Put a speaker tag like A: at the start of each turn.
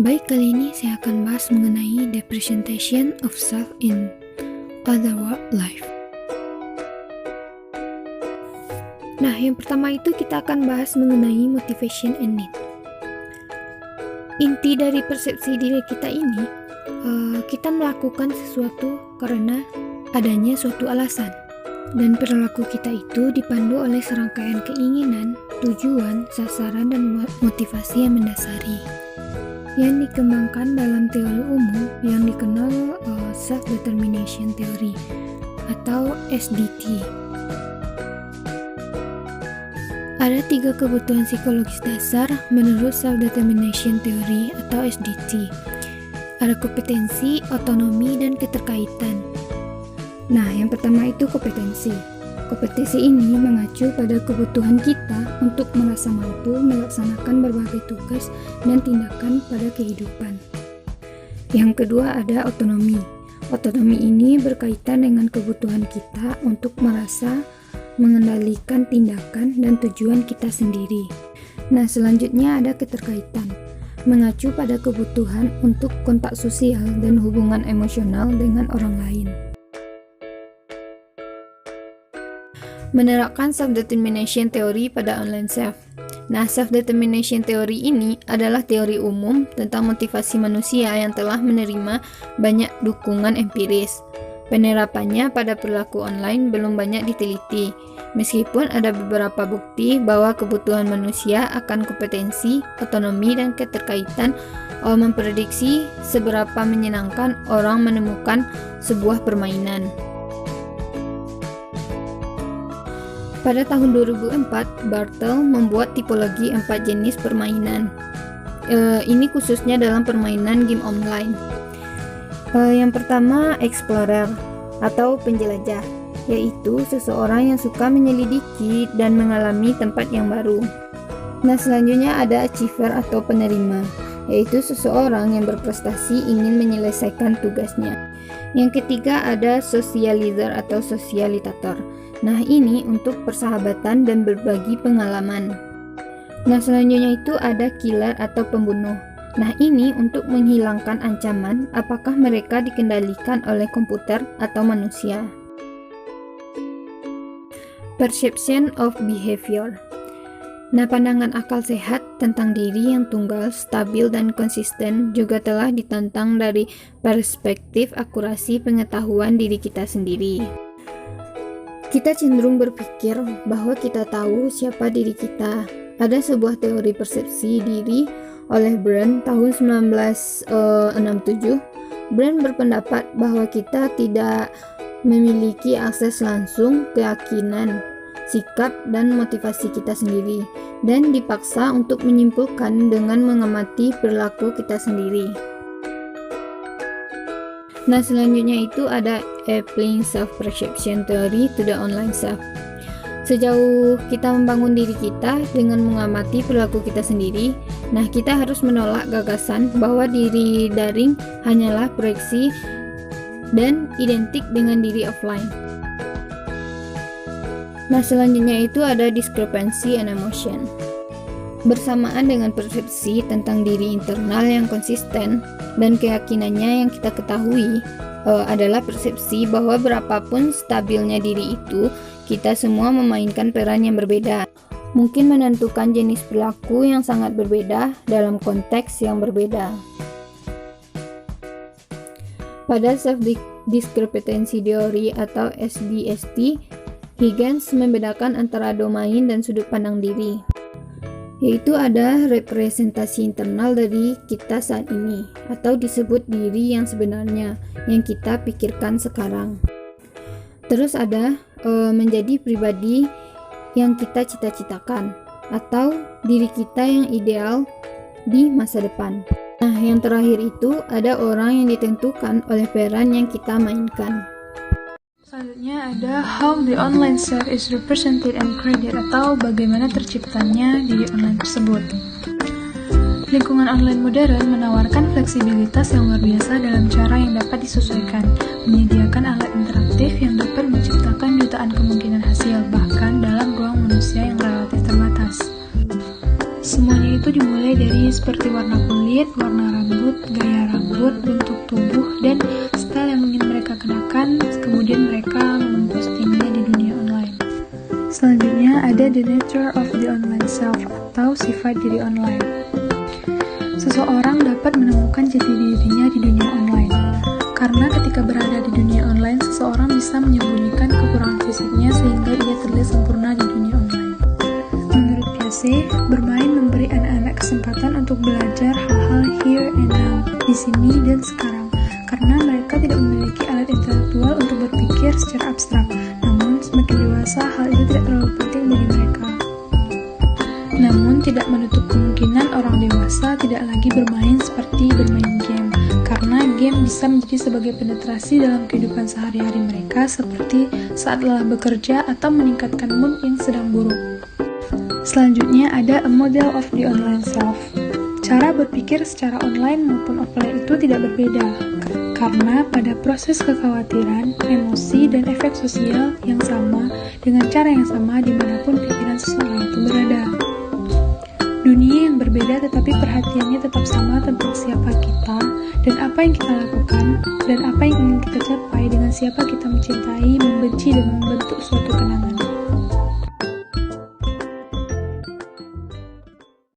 A: Baik, kali ini saya akan bahas mengenai the presentation of self in other world life. Nah, yang pertama itu kita akan bahas mengenai motivation and need. Inti dari persepsi diri kita ini, kita melakukan sesuatu karena adanya suatu alasan. Dan perilaku kita itu dipandu oleh serangkaian keinginan, tujuan, sasaran, dan motivasi yang mendasari, yang dikembangkan dalam teori umum yang dikenal self-determination theory atau SDT. Ada 3 kebutuhan psikologis dasar menurut self-determination theory atau SDT. Ada kompetensi, otonomi, dan keterkaitan. Nah, yang pertama itu kompetensi. Kompetensi ini mengacu pada kebutuhan kita untuk merasa mampu melaksanakan berbagai tugas dan tindakan pada kehidupan. Yang kedua ada otonomi. Otonomi ini berkaitan dengan kebutuhan kita untuk merasa mengendalikan tindakan dan tujuan kita sendiri. Nah, selanjutnya ada keterkaitan. Mengacu pada kebutuhan untuk kontak sosial dan hubungan emosional dengan orang lain. Menerapkan self-determination theory pada online self. Nah, self-determination theory ini adalah teori umum tentang motivasi manusia yang telah menerima banyak dukungan empiris. Penerapannya pada perilaku online belum banyak diteliti, meskipun ada beberapa bukti bahwa kebutuhan manusia akan kompetensi, otonomi, dan keterkaitan memprediksi seberapa menyenangkan orang menemukan sebuah permainan. Pada tahun 2004, Bartel membuat tipologi 4 jenis permainan. Ini khususnya dalam permainan game online. Yang pertama, explorer atau penjelajah, yaitu seseorang yang suka menyelidiki dan mengalami tempat yang baru. Nah, selanjutnya ada achiever atau penerima, yaitu seseorang yang berprestasi ingin menyelesaikan tugasnya. Yang ketiga ada socializer atau sosialitator. Nah, ini untuk persahabatan dan berbagi pengalaman. Nah, selanjutnya itu ada killer atau pembunuh. Nah, ini untuk menghilangkan ancaman apakah mereka dikendalikan oleh komputer atau manusia. Perception of behavior. Nah, pandangan akal sehat tentang diri yang tunggal, stabil, dan konsisten juga telah ditantang dari perspektif akurasi pengetahuan diri kita sendiri. Kita cenderung berpikir bahwa kita tahu siapa diri kita. Ada sebuah teori persepsi diri oleh Brand tahun 1967. Brand berpendapat bahwa kita tidak memiliki akses langsung keyakinan, sikap, dan motivasi kita sendiri, dan dipaksa untuk menyimpulkan dengan mengamati perilaku kita sendiri. Nah, selanjutnya itu ada applying self-perception theory to the online self. Sejauh kita membangun diri kita dengan mengamati perilaku kita sendiri, nah kita harus menolak gagasan bahwa diri daring hanyalah proyeksi dan identik dengan diri offline. Nah, selanjutnya itu ada discrepancy and emotion. Bersamaan dengan persepsi tentang diri internal yang konsisten dan keyakinannya yang kita ketahui adalah persepsi bahwa berapapun stabilnya diri itu, kita semua memainkan peran yang berbeda, mungkin menentukan jenis perilaku yang sangat berbeda dalam konteks yang berbeda. Pada self-discrepancy theory atau SDST, Huygens membedakan antara domain dan sudut pandang diri, yaitu ada representasi internal dari kita saat ini, atau disebut diri yang sebenarnya yang kita pikirkan sekarang. Terus ada menjadi pribadi yang kita cita-citakan, atau diri kita yang ideal di masa depan. Nah, yang terakhir itu ada orang yang ditentukan oleh peran yang kita mainkan.
B: Selanjutnya ada how the online self is represented and created, atau bagaimana terciptanya diri online tersebut. Lingkungan online modern menawarkan fleksibilitas yang luar biasa dalam cara yang dapat disesuaikan, menyediakan alat interaktif yang dapat menciptakan jutaan kemungkinan hasil, bahkan dalam ruang manusia yang relatif terbatas. Semuanya itu itu dimulai dari seperti warna kulit, warna rambut, gaya rambut, bentuk tubuh, dan style yang ingin mereka kenakan, kemudian mereka mempostingnya di dunia online. Selanjutnya ada the nature of the online self atau sifat diri online. Seseorang dapat menemukan jati dirinya di dunia online. Karena ketika berada di dunia online, seseorang bisa menyembunyikan kekurangan fisiknya sehingga ia terlihat sempurna di dunia online. Menurut Piaget, bermain memberi anak-anak kesempatan untuk belajar hal-hal here and now, di sini dan sekarang, karena mereka tidak memiliki alat intelektual untuk berpikir secara abstrak. Namun, semakin dewasa, hal itu tidak terlalu penting bagi mereka. Namun, tidak menutup kemungkinan orang dewasa tidak lagi bermain seperti bermain game, karena game bisa menjadi sebagai penetrasi dalam kehidupan sehari-hari mereka seperti saat lelah bekerja atau meningkatkan mood yang sedang buruk. Selanjutnya ada a model of the online self. Cara berpikir secara online maupun offline itu tidak berbeda, karena pada proses kekhawatiran, emosi, dan efek sosial yang sama dengan cara yang sama dimanapun pikiran seseorang itu berada. Dunia yang berbeda tetapi perhatiannya tetap sama tentang siapa kita dan apa yang kita lakukan dan apa yang ingin kita capai dengan siapa kita mencintai, membenci, dan membentuk suatu kenangan.